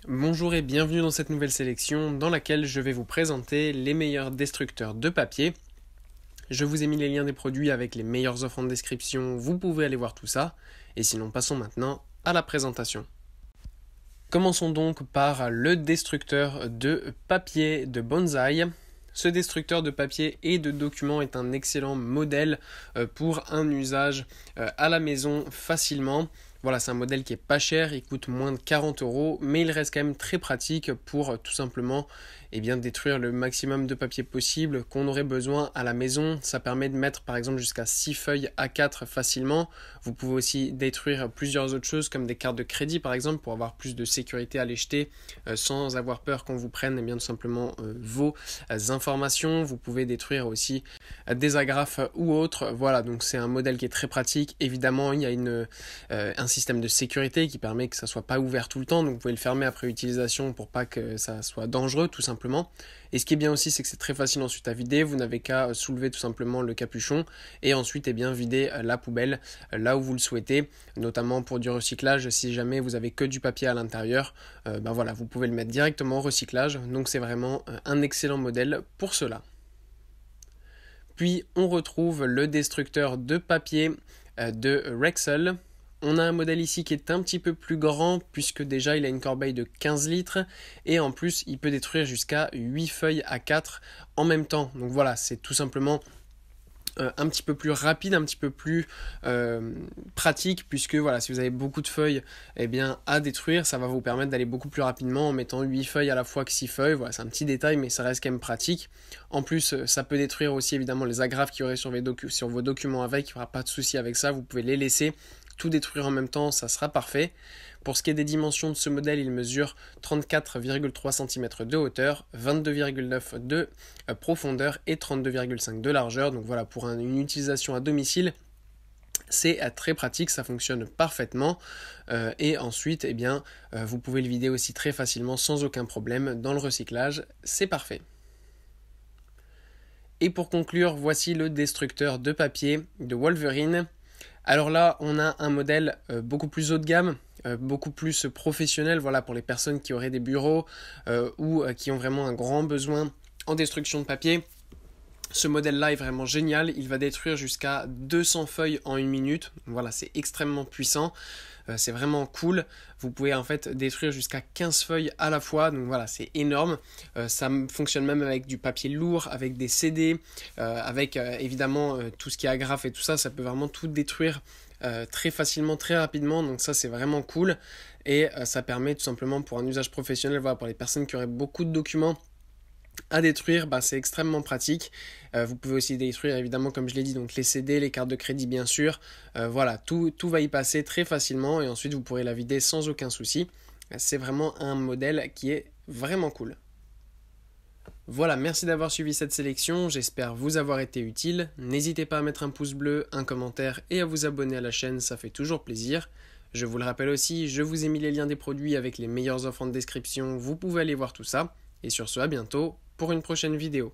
Bonjour et bienvenue dans cette nouvelle sélection dans laquelle je vais vous présenter les meilleurs destructeurs de papier. Je vous ai mis les liens des produits avec les meilleures offres en description, vous pouvez aller voir tout ça. Et sinon passons maintenant à la présentation. Commençons donc par le destructeur de papier de Bonsaï. Ce destructeur de papier et de documents est un excellent modèle pour un usage à la maison facilement. Voilà, c'est un modèle qui est pas cher, il coûte moins de 40 €, mais il reste quand même très pratique pour tout simplement détruire le maximum de papier possible qu'on aurait besoin à la maison. Ça permet de mettre par exemple jusqu'à 6 feuilles A4 facilement. Vous pouvez aussi détruire plusieurs autres choses comme des cartes de crédit par exemple pour avoir plus de sécurité à les jeter sans avoir peur qu'on vous prenne tout simplement vos informations. Vous pouvez détruire aussi des agrafes ou autres. Voilà, donc c'est un modèle qui est très pratique. Évidemment, il y a un système de sécurité qui permet que ça soit pas ouvert tout le temps, donc vous pouvez le fermer après utilisation pour pas que ça soit dangereux tout simplement. Et ce qui est bien aussi, c'est que c'est très facile ensuite à vider. Vous n'avez qu'à soulever tout simplement le capuchon et ensuite vider la poubelle là où vous le souhaitez, notamment pour du recyclage. Si jamais vous avez que du papier à l'intérieur, voilà, vous pouvez le mettre directement au recyclage. Donc c'est vraiment un excellent modèle pour cela. Puis on retrouve le destructeur de papier de Rexel. On a un modèle ici qui est un petit peu plus grand puisque déjà il a une corbeille de 15 litres et en plus il peut détruire jusqu'à 8 feuilles A4 en même temps. Donc voilà, c'est tout simplement un petit peu plus rapide, un petit peu plus pratique puisque voilà, si vous avez beaucoup de feuilles à détruire, ça va vous permettre d'aller beaucoup plus rapidement en mettant 8 feuilles à la fois que 6 feuilles. Voilà, c'est un petit détail mais ça reste quand même pratique. En plus, ça peut détruire aussi évidemment les agrafes qu'il y aurait sur vos documents avec, il n'y aura pas de souci avec ça, vous pouvez les laisser. Tout détruire en même temps, ça sera parfait. Pour ce qui est des dimensions de ce modèle, il mesure 34,3 cm de hauteur, 22,9 de profondeur et 32,5 de largeur. Donc voilà, pour une utilisation à domicile, c'est très pratique, ça fonctionne parfaitement. Et ensuite, vous pouvez le vider aussi très facilement sans aucun problème dans le recyclage. C'est parfait. Et pour conclure, voici le destructeur de papier de Wolverine. Alors là, on a un modèle beaucoup plus haut de gamme, beaucoup plus professionnel, voilà, pour les personnes qui auraient des bureaux ou qui ont vraiment un grand besoin en destruction de papier. Ce modèle-là est vraiment génial, il va détruire jusqu'à 200 feuilles en 1 minute. Voilà, c'est extrêmement puissant, c'est vraiment cool. Vous pouvez en fait détruire jusqu'à 15 feuilles à la fois, donc voilà, c'est énorme. Ça fonctionne même avec du papier lourd, avec des CD, avec évidemment tout ce qui est agrafe et tout ça, ça peut vraiment tout détruire très facilement, très rapidement, donc ça c'est vraiment cool. Et ça permet tout simplement pour un usage professionnel, voilà, pour les personnes qui auraient beaucoup de documents à détruire, c'est extrêmement pratique. Vous pouvez aussi détruire évidemment comme je l'ai dit donc les CD, les cartes de crédit bien sûr. Voilà, tout va y passer très facilement et ensuite vous pourrez la vider sans aucun souci. C'est vraiment un modèle qui est vraiment cool. Voilà, merci d'avoir suivi cette sélection, j'espère vous avoir été utile. N'hésitez pas à mettre un pouce bleu, un commentaire et à vous abonner à la chaîne, ça fait toujours plaisir. Je vous le rappelle aussi, je vous ai mis les liens des produits avec les meilleures offres en description, vous pouvez aller voir tout ça. Et sur ce, à bientôt pour une prochaine vidéo.